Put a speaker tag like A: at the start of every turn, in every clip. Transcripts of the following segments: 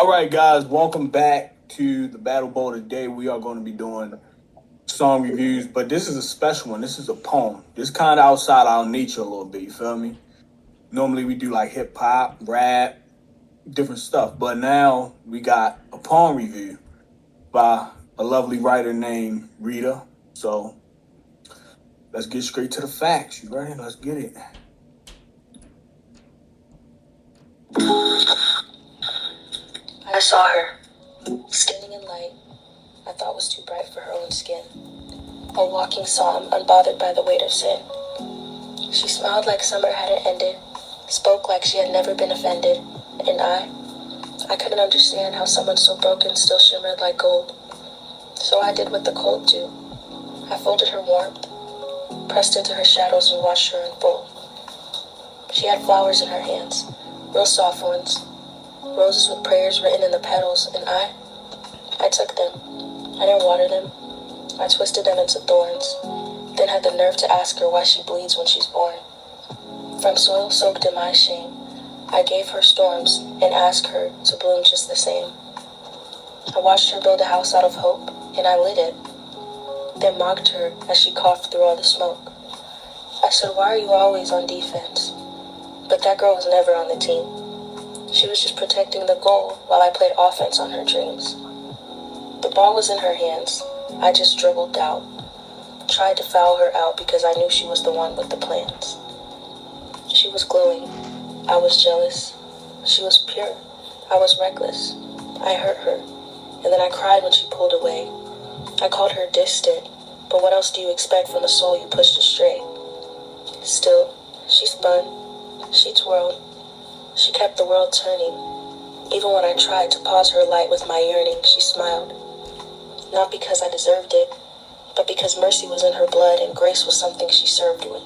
A: All right, guys, welcome back to the Battle Bowl. Today we are going to be doing song reviews, but this is a special one. This is a poem. This kind of outside our nature a little bit. You feel me? Normally we do like hip hop, rap, different stuff, but now we got a poem review by a lovely writer named Rita. So let's get straight to the facts. You ready? Let's get it.
B: I saw her, standing in light I thought was too bright for her own skin. A walking psalm, unbothered by the weight of sin. She smiled like summer hadn't ended, spoke like she had never been offended, and I couldn't understand how someone so broken still shimmered like gold. So I did what the cold do. I folded her warmth, pressed into her shadows and watched her unfold. She had flowers in her hands, real soft ones, roses with prayers written in the petals, and I took them. I didn't water them. I twisted them into thorns, then had the nerve to ask her why she bleeds when she's born. From soil soaked in my shame, I gave her storms and asked her to bloom just the same. I watched her build a house out of hope, and I lit it, then mocked her as she coughed through all the smoke. I said, why are you always on defense? But that girl was never on the team. She was just protecting the goal while I played offense on her dreams. The ball was in her hands. I just dribbled out, tried to foul her out because I knew she was the one with the plans. She was glowing. I was jealous. She was pure. I was reckless. I hurt her, and then I cried when she pulled away. I called her distant, but what else do you expect from the soul you pushed astray? Still, she spun. She twirled. She kept the world turning. Even when I tried to pause her light with my yearning, she smiled. Not because I deserved it, but because mercy was in her blood and grace was something she served with.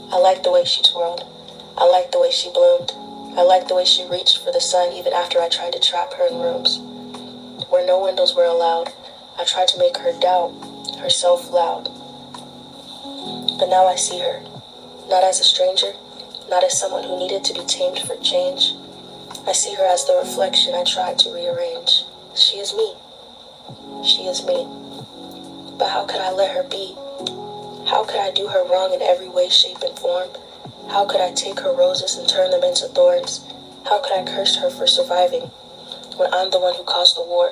B: I liked the way she twirled. I liked the way she bloomed. I liked the way she reached for the sun even after I tried to trap her in rooms where no windows were allowed. I tried to make her doubt herself loud. But now I see her, not as a stranger, not as someone who needed to be tamed for change. I see her as the reflection I tried to rearrange. She is me. She is me. But how could I let her be? How could I do her wrong in every way, shape, and form? How could I take her roses and turn them into thorns? How could I curse her for surviving when I'm the one who caused the war?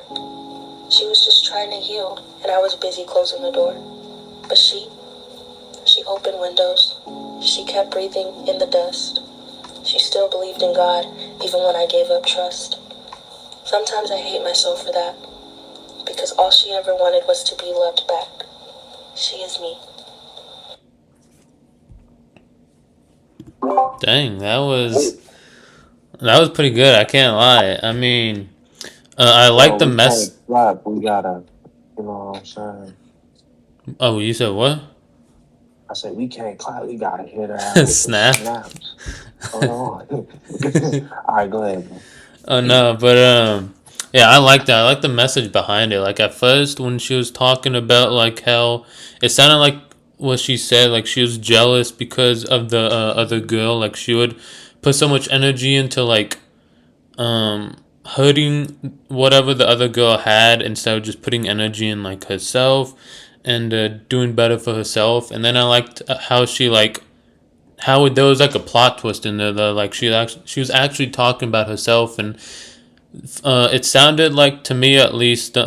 B: She was just trying to heal, and I was busy closing the door. But she opened windows. She kept breathing in the dust. She still believed in God, even when I gave up trust. Sometimes I hate myself for that, because all she ever wanted was to be loved back. She is me.
C: Dang, that was pretty good. I can't lie. I mean, I like
D: Yo,
C: the
D: we can't
C: mess.
D: flop. We gotta, you know what I'm saying?
C: Oh, you said what?
D: I said we can't clap. We gotta hit her out with the
C: Snap.
D: snaps. Hold on. All right, go ahead, bro.
C: Oh no, but yeah, I like that. I like the message behind it. Like at first, when she was talking about like how it sounded like what she said, like she was jealous because of the other girl. Like she would put so much energy into like hurting whatever the other girl had instead of just putting energy in like herself and doing better for herself. And then I liked how she like how there was like a plot twist in there that like she was actually talking about herself, and it sounded like to me at least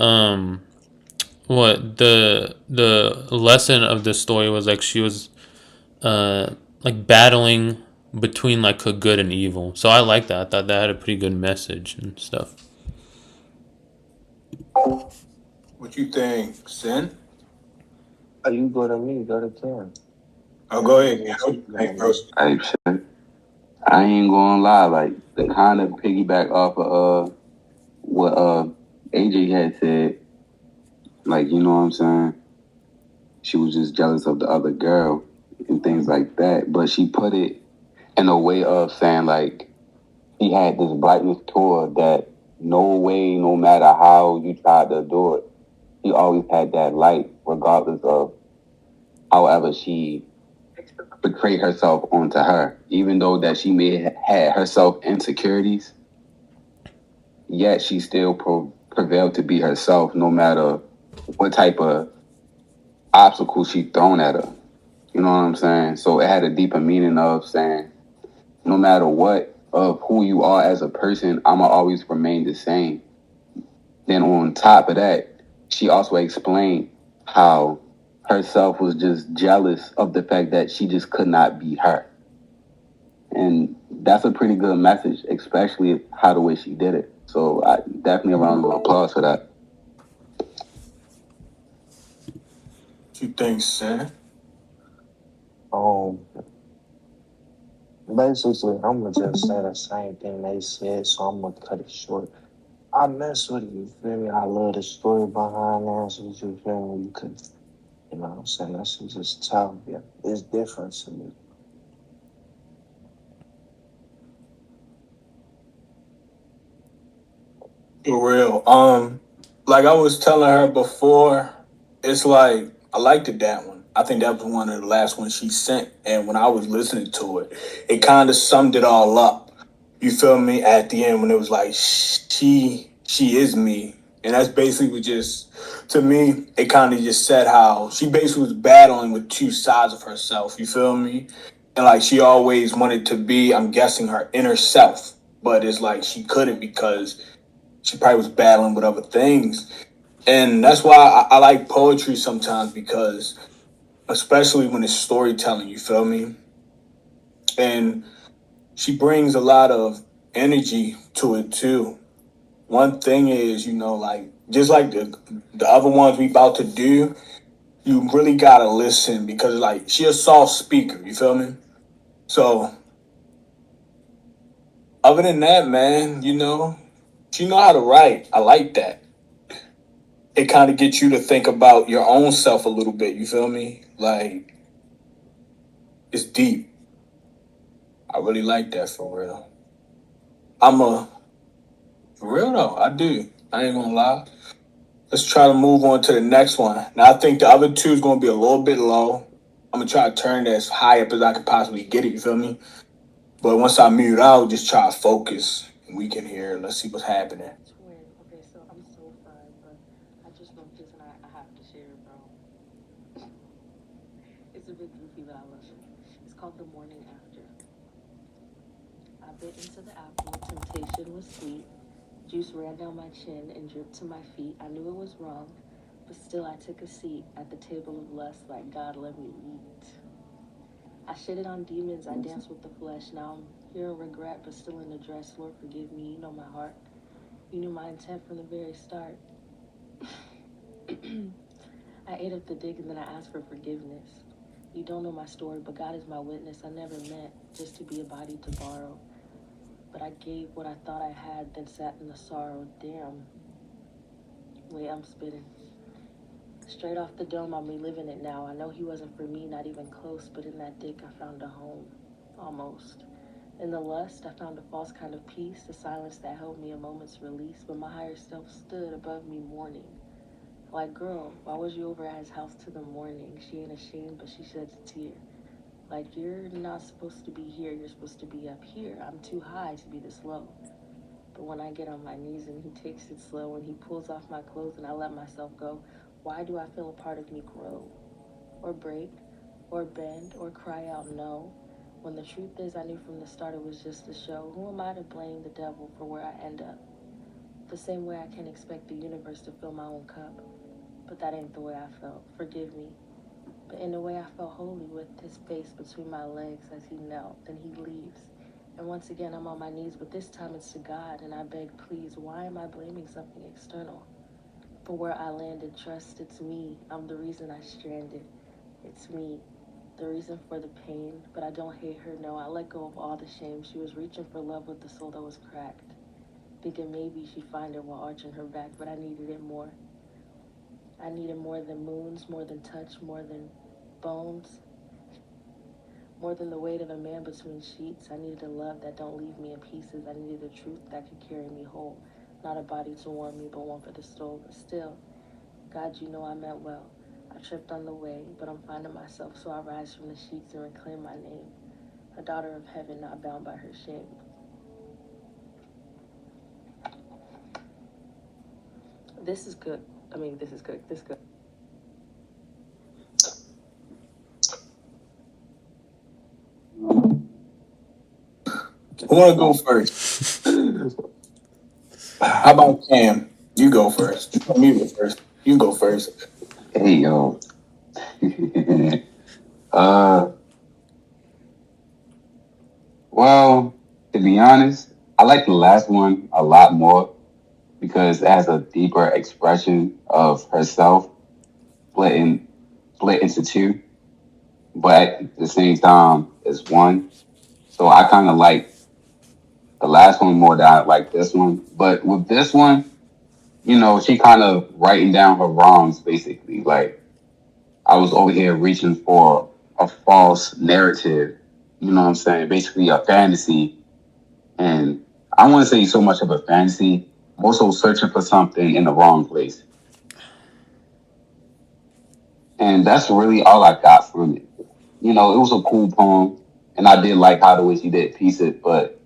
C: what the lesson of the story was like she was like battling between like her good and evil. So I like that. I thought that had a pretty good message and stuff.
A: What you think, Sin?
D: Oh, you go to me. Go to Kim.
A: Oh, go ahead. Hey, bro.
E: Hey, shit. I ain't gonna lie, like the kind of piggyback off of what AJ had said, like you know what I'm saying. She was just jealous of the other girl and things like that, but she put it in a way of saying like he had this brightness to her that no way, no matter how you tried to do it, he always had that light, regardless of however she portrayed herself onto her, even though that she may have had herself insecurities. yet she still prevailed to be herself, no matter what type of obstacle she thrown at her. You know what I'm saying? So it had a deeper meaning of saying, no matter what of who you are as a person, I'ma always remain the same. Then on top of that, she also explained how herself was just jealous of the fact that she just could not be her. And that's a pretty good message, especially how the way she did it. So I definitely a round of applause for that.
A: What you think, Sam?
D: Um, Basically, I'm gonna just say the same thing they said, so I'm gonna cut it short. I mess with it, you feel me? I love the story behind that, so you feel me? You could, you know what I'm saying? That shit just tough, yeah. It's different to me.
A: For real. Like I was telling her before, it's like I liked it that one. I think that was one of the last ones she sent, and when I was listening to it, it kind of summed it all up. You feel me? At the end, when it was like she is me, and that's basically just to me. It kind of just said how she basically was battling with two sides of herself. You feel me? And like she always wanted to be, I'm guessing, her inner self, but it's like she couldn't because she probably was battling with other things. And that's why I like poetry sometimes because, especially when it's storytelling, you feel me? And she brings a lot of energy to it too. One thing is, like just like the other ones we about to do, you really gotta listen because like she a soft speaker, you feel me? So other than that, man, she know how to write. I like that. It kind of gets you to think about your own self a little bit. You feel me? Like it's deep. I really like that for real. I'm a for real though. I do. I ain't gonna lie. Let's try to move on to the next one. Now I think the other two is gonna be a little bit low. I'm gonna try to turn it as high up as I can possibly get it. You feel me? But once I mute out, just try to focus. And we can hear. Let's see what's happening.
B: Twin. Okay, so I'm so fried, but I just wrote this and I have to share it, bro. It's a bit goofy, but I love it. It's called The Morning After. I bit into the apple, temptation was sweet. Juice ran down my chin and dripped to my feet. I knew it was wrong, but still I took a seat at the table of lust like God let me eat. I shitted on demons, I danced with the flesh. Now I'm here in regret, but still in the dress. Lord, forgive me, you know my heart. You knew my intent from the very start. I ate up the dick and then I asked for forgiveness. You don't know my story, but God is my witness. I never meant just to be a body to borrow. But I gave what I thought I had, then sat in the sorrow. Damn. Wait, I'm spitting. Straight off the dome, I'm reliving it now. I know he wasn't for me, not even close, but in that dick I found a home. Almost. In the lust, I found a false kind of peace, a silence that held me a moment's release, but my higher self stood above me mourning. Like, girl, why was you over at his house till the morning? She ain't ashamed, but she sheds a tear. Like, you're not supposed to be here, you're supposed to be up here. I'm too high to be this low. But when I get on my knees and he takes it slow and he pulls off my clothes and I let myself go, why do I feel a part of me grow? Or break? Or bend? Or cry out no? When the truth is I knew from the start it was just a show. Who am I to blame the devil for where I end up? The same way I can't expect the universe to fill my own cup. But that ain't the way I felt. Forgive me. But in a way I felt holy with his face between my legs as he knelt. Then he leaves. And once again I'm on my knees, but this time it's to God, and I beg, please, why am I blaming something external? For where I landed, trust it's me. I'm the reason I stranded. It's me. The reason for the pain, but I don't hate her, no. I let go of all the shame. She was reaching for love with the soul that was cracked. Thinking maybe she'd find it while arching her back, but I needed it more. I needed more than moons, more than touch, more than bones, more than the weight of a man between sheets. I needed a love that don't leave me in pieces. I needed a truth that could carry me whole. Not a body to warm me, but one for the soul. But still, God, you know I meant well. I tripped on the way, but I'm finding myself, so I rise from the sheets and reclaim my name. A daughter of heaven, not bound by her shame.
F: This is good. I mean, this is good. This is good.
A: Who want to go first? How about Cam? You go first. You go first. You go first.
E: Hey yo. uh, well, to be honest, I like the last one a lot more because it has a deeper expression of herself split in split into two, but at the same time it's one. So I kind of like the last one more than I like this one. But with this one, she kind of writing down her wrongs basically. Like I was over here reaching for a false narrative. You know what I'm saying? Basically a fantasy, and I wouldn't say so much of a fantasy. I'm also searching for something in the wrong place, and that's really all I got from it. It was a cool poem, and I did like how the way she did piece it, but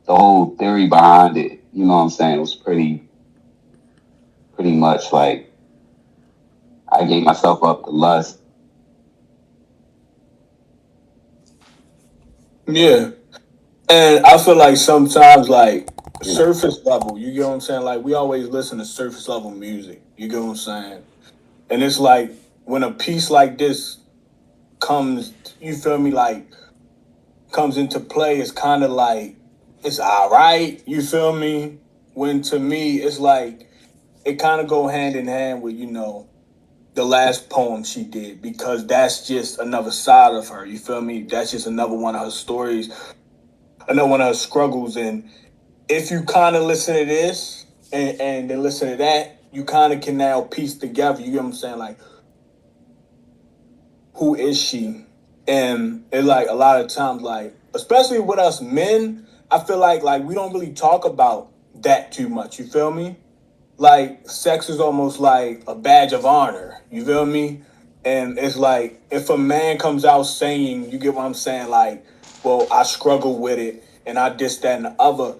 E: the whole theory behind it, you know what I'm saying, was pretty much like I gave myself up to lust.
A: Yeah. And I feel like sometimes, like, surface level, you get what I'm saying? Like, we always listen to surface level music. You get what I'm saying? And it's like, when a piece like this comes, you feel me, like, comes into play, it's kind of like, it's all right. You feel me? When to me, it's like, it kind of go hand in hand with, the last poem she did, because that's just another side of her. You feel me? That's just another one of her stories, another one of her struggles. And if you kind of listen to this and then listen to that, you kind of can now piece together. You get what I'm saying? Like, who is she? And it's like a lot of times, like, especially with us men, I feel like we don't really talk about that too much. You feel me? Like, sex is almost like a badge of honor. You feel me? And it's like, if a man comes out saying, you get what I'm saying? Like, well, I struggle with it and I this, that, and the other,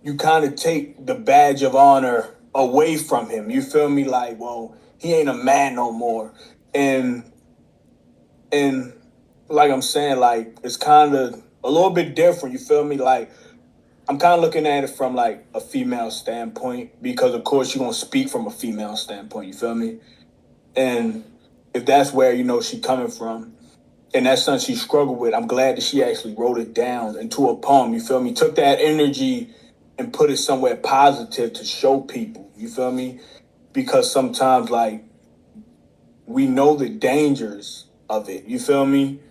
A: you kind of take the badge of honor away from him. You feel me? Like, well, he ain't a man no more. And like I'm saying, like, it's kind of a little bit different. You feel me? Like, I'm kind of looking at it from like a female standpoint, because of course you're gonna speak from a female standpoint. You feel me? And if that's where she coming from, and that's something she struggled with, I'm glad that she actually wrote it down into a poem. You feel me? Took that energy and put it somewhere positive to show people. You feel me? Because sometimes, like, we know the dangers of it. You feel me?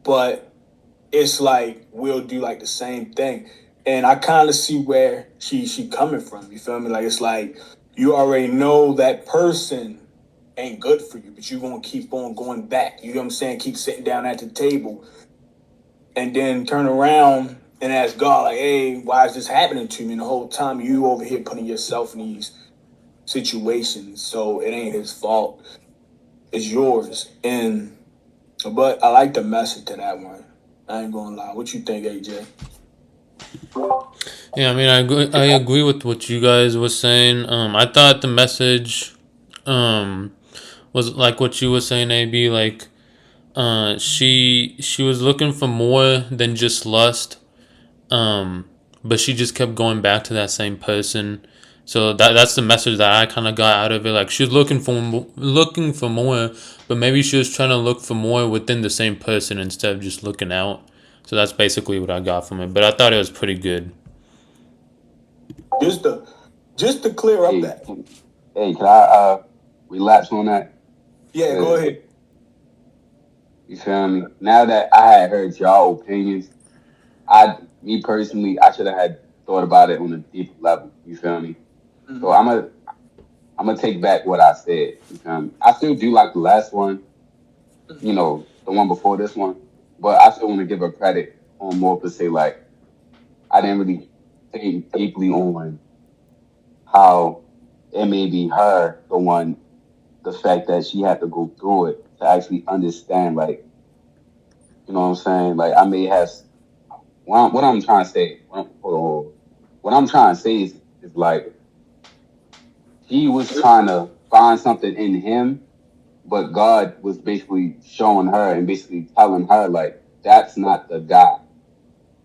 A: But it's like we'll do like the same thing. And I kind of see where she coming from. You feel me? Like, it's like you already know that person ain't good for you, but you gonna keep on going back. You know what I'm saying? Keep sitting down at the table and then turn around and ask God, like, hey, why is this happening to me? And the whole time you over here putting yourself in these situations. So it ain't his fault. It's yours. But I like the message to that one. I ain't gonna lie. What you think, AJ?
C: Yeah, I mean, I agree with what you guys were saying. I thought the message, um, was like what you were saying, AB. Like, she was looking for more than just lust. Um, but she just kept going back to that same person. So that's the message that I kind of got out of it. Like, she was looking for more, but maybe she was trying to look for more within the same person instead of just looking out. So that's basically what I got from it. But I thought it was pretty good.
A: Just to just to clear up
E: Hey,
A: that.
E: hey, can I relapse on that?
A: Yeah, go ahead.
E: You feel me? Now that I had heard y'all opinions, me personally, I should have had thought about it on a deeper level. You feel me? So I'm gonna take back what I said. You feel me? I still do like the last one, the one before this one, but I still want to give her credit on more to say like I didn't really think deeply on how it may be her the fact that she had to go through it to actually understand, like, you know what I'm saying? Like, I may have what I'm trying to say. Hold on. What I'm trying to say is like she was trying to find something in him, but God was basically showing her and basically telling her like that's not the guy.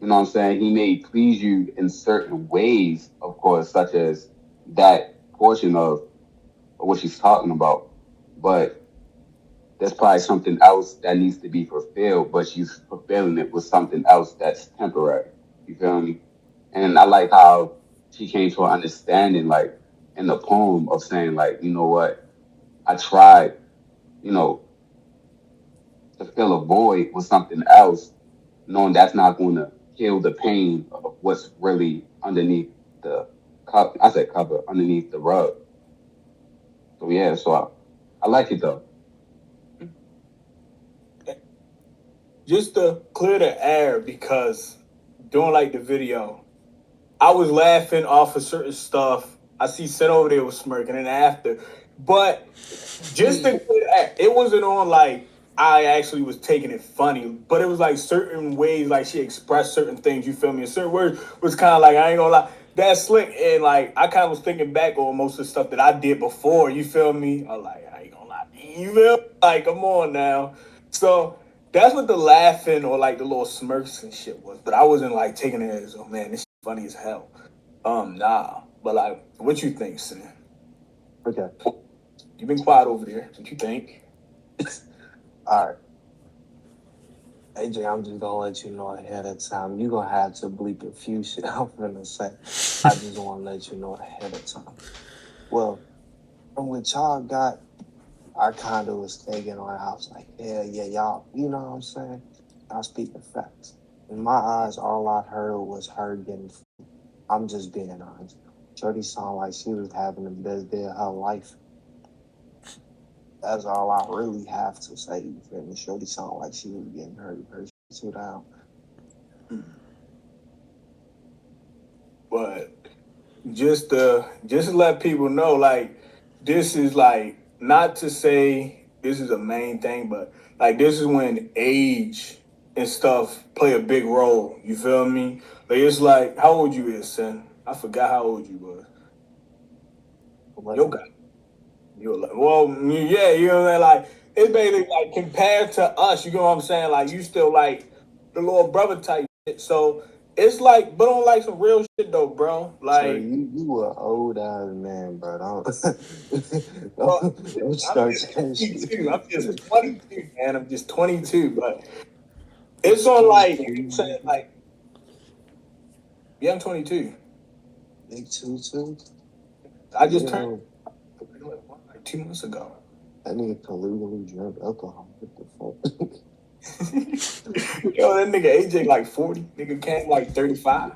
E: You know what I'm saying? He may please you in certain ways, of course, such as that portion of what she's talking about. But there's probably something else that needs to be fulfilled, but she's fulfilling it with something else that's temporary. You feel me? And I like how she came to an understanding, like in the poem, of saying, like, you know what? I tried, you know, to fill a void with something else, knowing that's not going to heal the pain of what's really underneath the cup. I said cover, underneath the rug. So yeah, I like it though.
A: Just to clear the air, because doing like the video, I was laughing off of certain stuff. I see Sen over there was smirking and after. But just to clear the air, it wasn't on like I actually was taking it funny, but it was like certain ways like she expressed certain things, you feel me? And certain words was kind of like, I ain't gonna lie, that's slick. And like I kind of was thinking back on most of the stuff that I did before, you feel me? I'm like, I ain't gonna lie. You feel me? Like, come on now. So that's what the laughing or like the little smirks and shit was. But I wasn't like taking it as, oh man, this shit funny as hell. Nah. But like, what you think, Sin?
D: Okay.
A: You've been quiet over there. What you think?
D: All right. AJ, I'm just gonna let you know ahead of time. You gonna have to bleep a few shit I'm gonna say. I just wanna let you know ahead of time. Well, from what y'all got, I kinda was thinking on I was like, yeah, y'all, you know what I'm saying? Y'all speaking facts. In my eyes, all I heard was her getting I'm just being honest. Shorty sounded like she was having the best day of her life. That's all I really have to say. You feel me? Shorty sounded like she was getting her shit down.
A: But just to let people know, like this is like not to say this is a main thing, but like this is when age and stuff play a big role. You feel me? Like it's like how old you is, son? I forgot how old you was. Yo, guy. You're like, well, yeah, you know what I'm saying? Like it's basically like compared to us, you know what I'm saying? Like you still like the little brother type shit. So it's like, but on like some real shit though, bro.
D: Sir,
A: Like,
D: you an old ass man, bro.
A: well,
D: Don't
A: I'm
D: start
A: just
D: saying shit.
A: 22. I'm just 22, man. I'm just 22, but it's on like you know what I'm saying, like, yeah, I'm 22.
D: Big too.
A: I just
D: Yeah,
A: turned like 2 months ago.
D: that nigga can legally drink alcohol. What the fuck?
A: Yo, that nigga AJ like 40. Nigga Cam like 35.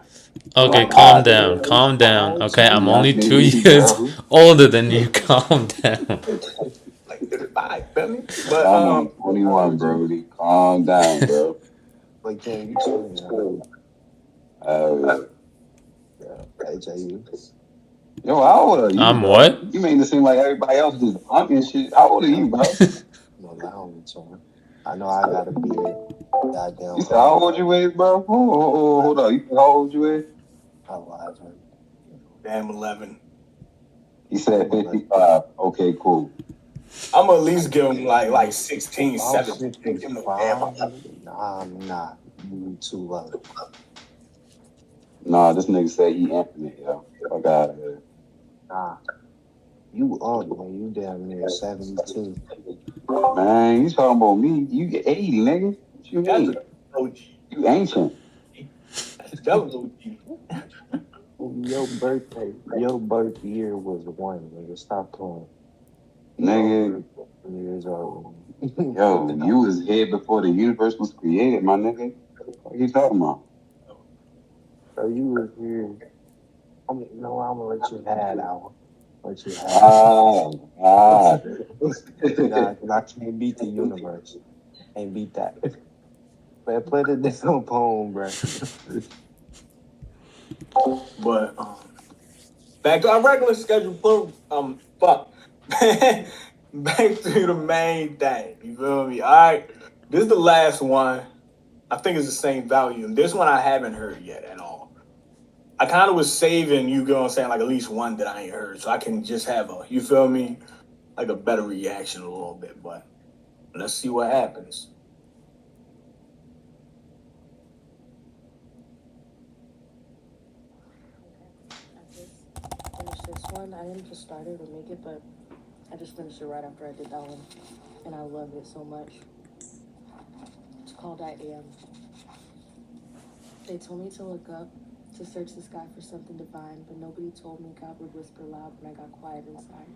C: Okay,
E: Oh
C: calm
E: God,
C: down,
E: man.
C: calm down. Okay, I'm
E: Y'all
C: only
E: think
C: 2
E: me,
C: years
E: bro.
C: older than you. Calm down.
A: Like 35, feel me? But
E: I'm only 21, Brody. Calm down, bro.
D: Like, damn, you 20
E: Uh,
D: Yeah, AJ, you.
E: yo, how old are you,
C: I'm
E: bro?
C: what?
E: You made it seem like everybody else just punk and shit. How old are you, bro?
D: No, allow me to. I know I got a beard.
E: You
D: Goddamn,
E: said how old you is, bro? Hold on. You said how old you is?
D: I lied, man.
A: damn 11.
E: He said 55. Okay, cool.
A: I'm gonna at least give him like 16,
D: I'm
A: 17. Give him no damn
D: 65. Nah, you too low.
E: Nah, this nigga said he infinite, yo. Fuck out of here.
D: Nah, you up, man. You damn near 72.
E: Man, you talking about me? You get 80, nigga. What you
A: That's
E: mean?
A: a OG.
E: You ancient.
A: That's double OG.
D: Your birth year was one, nigga. Stop playing.
E: Nigga,
D: Years old.
E: yo, you was here before the universe was created, my nigga. What you talking about?
D: So you was here. I'm gonna let you have that one. Let you have
E: Ah, ah.
D: it. Nah, 'cause I can't beat the universe. Can't beat that. Man, play the damn poem, bro.
A: But back to our regular schedule. Fuck. Back to the main thing. You feel me? All right. This is the last one. I think it's the same value. This one I haven't heard yet at all. I kind of was saving, you know what I'm saying, like at least one that I ain't heard, so I can just have a, you feel me, like a better reaction a little bit. But let's see what happens.
F: I just finished this one. I didn't just start it or make it, but I just finished it right after I did that one. And I loved it so much. It's called I Am. They told me to look up, to search the sky for something divine, but nobody told me God would whisper loud when I got quiet inside.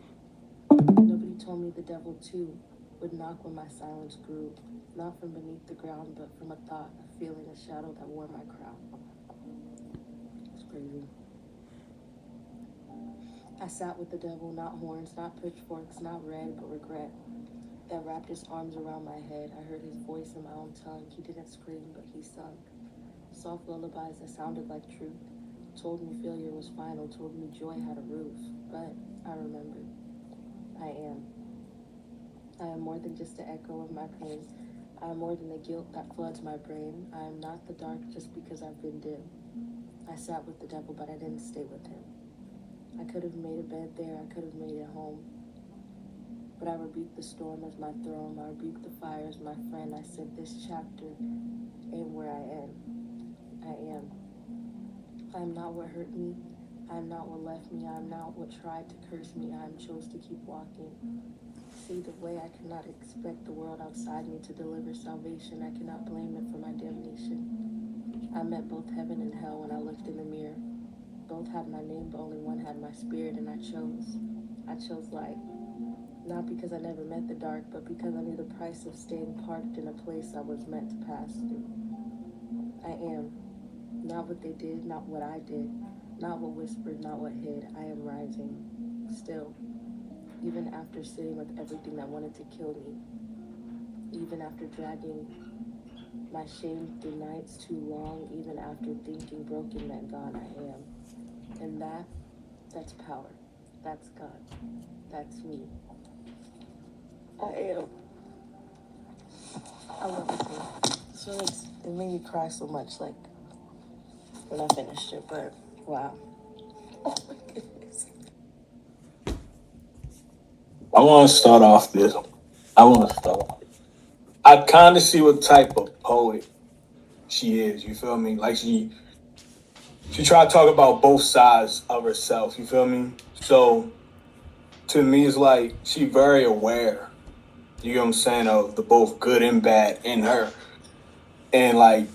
F: Nobody told me the devil, too, would knock when my silence grew, not from beneath the ground, but from a thought, a feeling, a shadow that wore my crown. It's crazy. I sat with the devil, not horns, not pitchforks, not red, but regret, that wrapped his arms around my head. I heard his voice in my own tongue. He didn't scream, but he sung. Soft lullabies that sounded like truth. Told me failure was final, told me joy had a roof. But I remembered. I am. I am more than just the echo of my pain. I am more than the guilt that floods my brain. I am not the dark just because I've been dim. I sat with the devil, but I didn't stay with him. I could have made a bed there, I could have made it home. But I rebuked the storm as my throne. I rebuked the fire as my friend. I said this chapter ain't where I am. I am. I am not what hurt me. I am not what left me. I am not what tried to curse me. I am chose to keep walking. See the way I cannot expect the world outside me to deliver salvation. I cannot blame it for my damnation. I met both heaven and hell when I looked in the mirror. Both had my name, but only one had my spirit, and I chose. I chose light. Not because I never met the dark, but because I knew the price of staying parked in a place I was meant to pass through. I am. Not what they did, not what I did, not what whispered, not what hid. I am rising. Still. Even after sitting with everything that wanted to kill me. Even after dragging my shame through nights too long. Even after thinking broken meant gone, I am. And that's power. That's God. That's me. I am. I love it too. So it made me cry so much, like, when I finished it, but wow. Oh my goodness.
A: I want to start off this. I kind of see what type of poet she is. You feel me? Like she tried to talk about both sides of herself. You feel me? So to me, it's like she very aware. You know what I'm saying, of the both good and bad in her, and like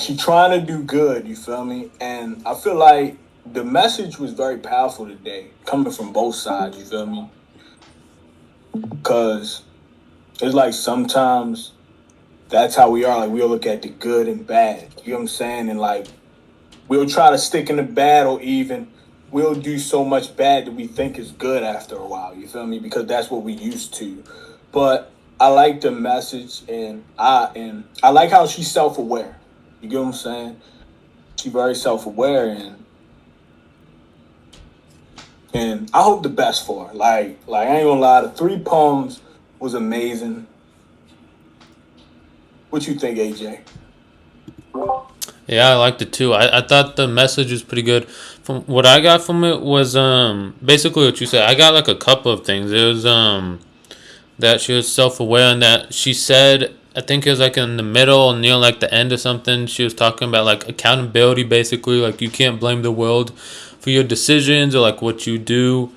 A: she trying to do good. You feel me? And I feel like the message was very powerful today, coming from both sides. You feel me? Because it's like sometimes that's how we are. Like we'll look at the good and bad. You know what I'm saying? And like we'll try to stick in the bad, or even we'll do so much bad that we think is good after a while. You feel me? Because that's what we used to. But I like the message, and I like how she's self-aware. You get what I'm saying? She's very self-aware, and I hope the best for her. Like I ain't gonna lie, the 3 poems was amazing. What you think, AJ?
C: Yeah, I liked it too. I thought the message was pretty good. From what I got from it was basically what you said. I got like a couple of things. It was that she was self-aware, and that she said, I think it was like in the middle near like the end or something, she was talking about like accountability, basically, like you can't blame the world for your decisions or like what you do.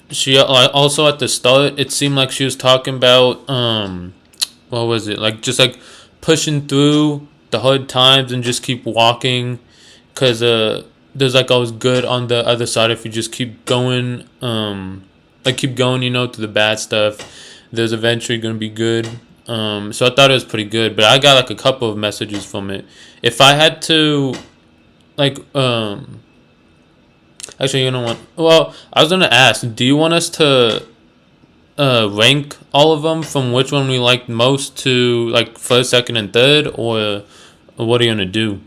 C: She also at the start, it seemed like she was talking about what was it, like just like pushing through the hard times and just keep walking, because there's like always good on the other side if you just keep going, keep going, through the bad stuff. There's eventually gonna be good. So I thought it was pretty good, but I got like a couple of messages from it. If I had to, like, actually, you know what? Well, I was gonna ask, do you want us to rank all of them from which one we liked most to like first, second, and third, or what are you gonna do?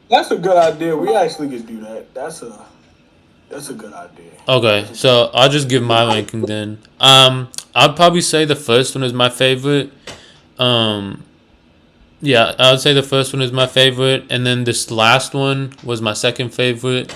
A: That's a good idea. We actually could do that. That's a good idea.
C: Okay, so I'll just give my ranking then. I'd probably say the first one is my favorite. Yeah, I would say the first one is my favorite, and then this last one was my second favorite,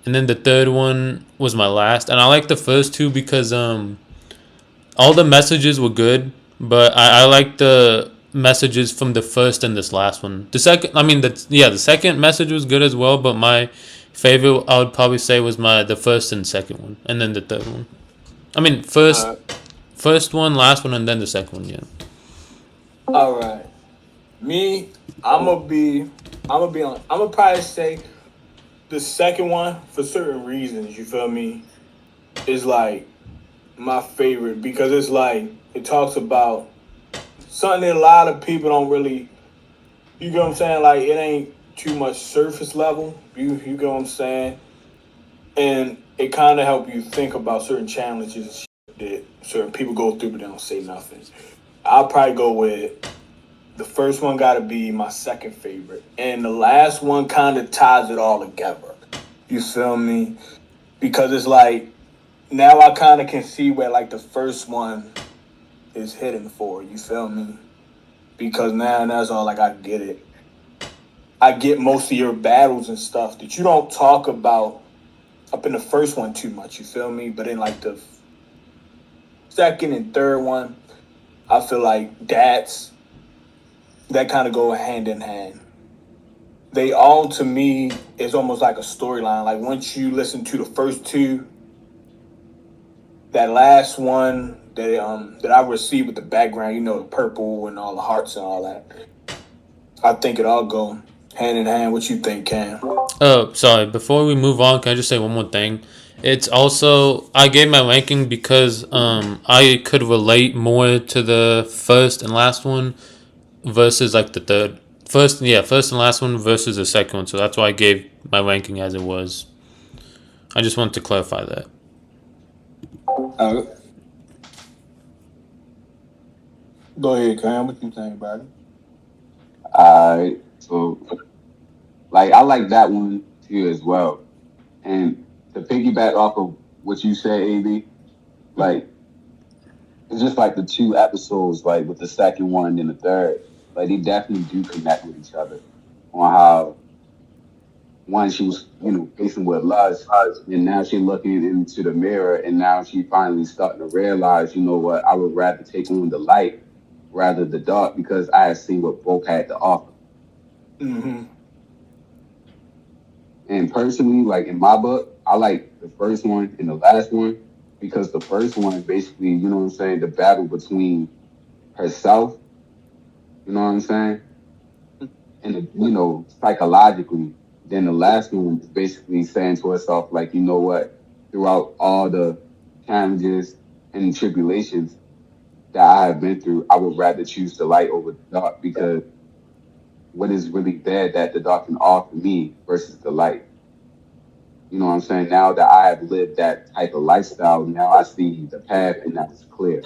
C: and then the third one was my last. And I like the first two because all the messages were good, but I like the messages from the first and this last one. The second, I mean, the second message was good as well, but my favorite I would probably say was the first and second one, and then the third one. I mean,
A: Uh,
C: first one, last one, and then the second one. Yeah.
A: all right. Me, I'm gonna probably say the second one for certain reasons. You feel me? Is like my favorite because it's like it talks about something that a lot of people don't really. You get what I'm saying? Like it ain't too much surface level. You get what I'm saying? And it kind of help you think about certain challenges that certain people go through, but they don't say nothing. I'll probably go with the first one. Got to be my second favorite, and the last one kind of ties it all together. You feel me? Because it's like now I kind of can see where like the first one is hidden for. You feel me? Because now that's all like I get it. I get most of your battles and stuff that you don't talk about up in the first one too much. You feel me? But in like the second and third one, I feel like that kind of go hand in hand. They all to me is almost like a storyline. Like once you listen to the first two, that last one that I received with the background, you know, the purple and all the hearts and all that. I think it all go hand in hand. What you think, Cam?
C: Oh, sorry. Before we move on, can I just say one more thing? It's also I gave my ranking because I could relate more to the first and last one versus like the third. First and last one versus the second one. So that's why I gave my ranking as it was. I just wanted to clarify that.
A: Uh, Go ahead, Cam. What you think about it?
E: Alright, so like I like that one too as well. And to piggyback off of what you said, AB, like it's just like the two episodes, like with the second one and the third, like they definitely do connect with each other on how one she was, facing with lust, and now she's looking into the mirror, and now she finally starting to realize, you know what, I would rather take on the light rather the dark because I had seen what both had to offer.
A: Mm-hmm.
E: And personally, like in my book, I like the first one and the last one because the first one basically, you know what I'm saying, the battle between herself, you know what I'm saying, and psychologically. Then the last one is basically saying to herself, like, you know what, throughout all the challenges and tribulations that I have been through, I would rather choose the light over the dark because what is really there that the dark can offer me versus the light. You know what I'm saying? Now that I have lived that type of lifestyle, now I see the path and that is clear.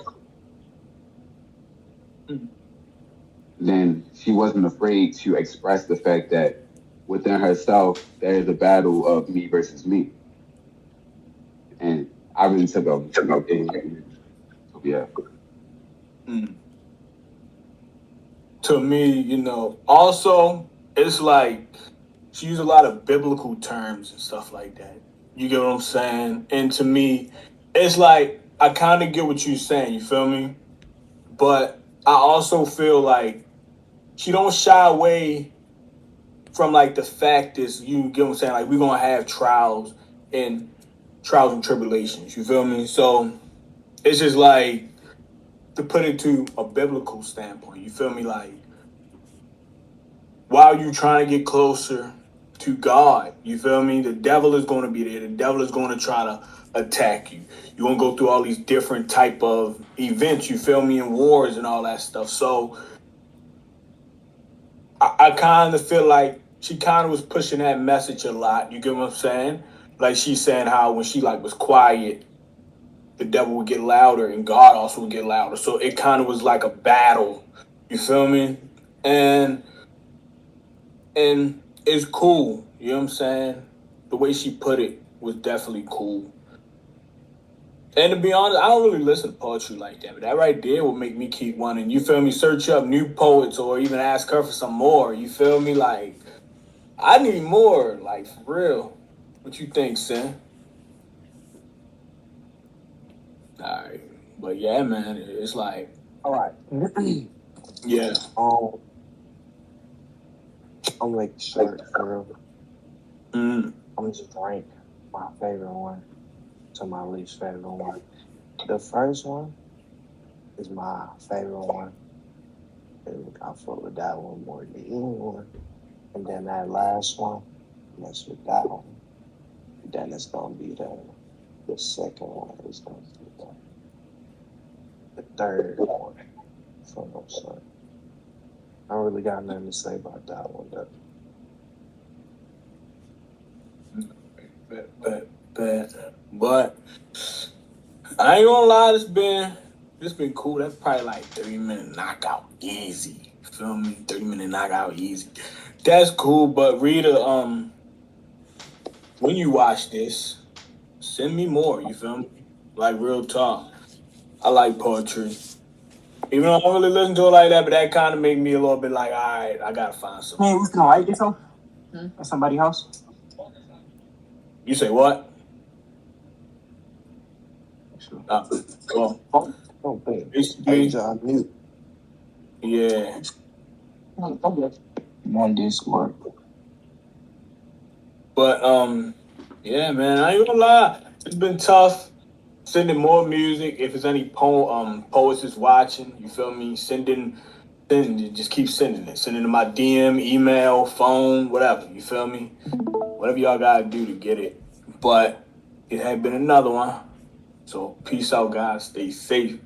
E: Then she wasn't afraid to express the fact that within herself there is a battle of me versus me, and I really took a so yeah.
A: Mm. To me, also it's like she used a lot of biblical terms and stuff like that. You get what I'm saying? And to me, it's like I kind of get what you're saying. You feel me? But I also feel like she don't shy away from like the fact is you get what I'm saying. Like we're gonna have and trials and tribulations. You feel me? So it's just like to put it to a biblical standpoint. You feel me? Like while you trying to get closer to God, you feel me? The devil is going to be there. The devil is going to try to attack you. You're going to go through all these different type of events, you feel me, in wars and all that stuff. So I kind of feel like she kind of was pushing that message a lot. You get what I'm saying? Like she's saying how when she like was quiet, the devil would get louder and God also would get louder. So it kind of was like a battle. You feel me? And and it's cool. You know what I'm saying? The way she put it was definitely cool. And to be honest, I don't really listen to poetry like that, but that right there will make me keep wanting. You feel me? Search up new poets or even ask her for some more. You feel me? Like I need more. Like for real. What you think, Sin? All right, but yeah, man, it's like
D: All right.
A: yeah.
D: I'm like short for real.
A: Mm.
D: I'm just rank my favorite one to my least favorite one. The first one is my favorite one. And I fuck with that one more than any one. And then that last one, mess with that one. Then it's gonna be the second one is gonna be the third one from no son. I don't really got nothing to say about that one though.
A: But I ain't gonna lie, this been cool. That's probably like 30-minute knockout easy. Feel me? 30-minute knockout easy. That's cool, but Rita, when you watch this, send me more, you feel me? Like real talk. I like poetry. Even though I don't really listen to it like that, but that kind of make me a little bit like, all right, I gotta find something.
G: Man, who's gonna like this one? At somebody's house?
A: You say what? Well,
D: Oh, babe.
A: basically,
D: Hey, John, mute.
A: yeah.
G: I'm on Discord.
A: But yeah, man, I ain't gonna lie. It's been tough sending more music. If there's any poets is watching, you feel me? Just keep sending it. Send it to my DM, email, phone, whatever. You feel me? Whatever y'all gotta do to get it. But it had been another one. So peace out, guys. Stay safe.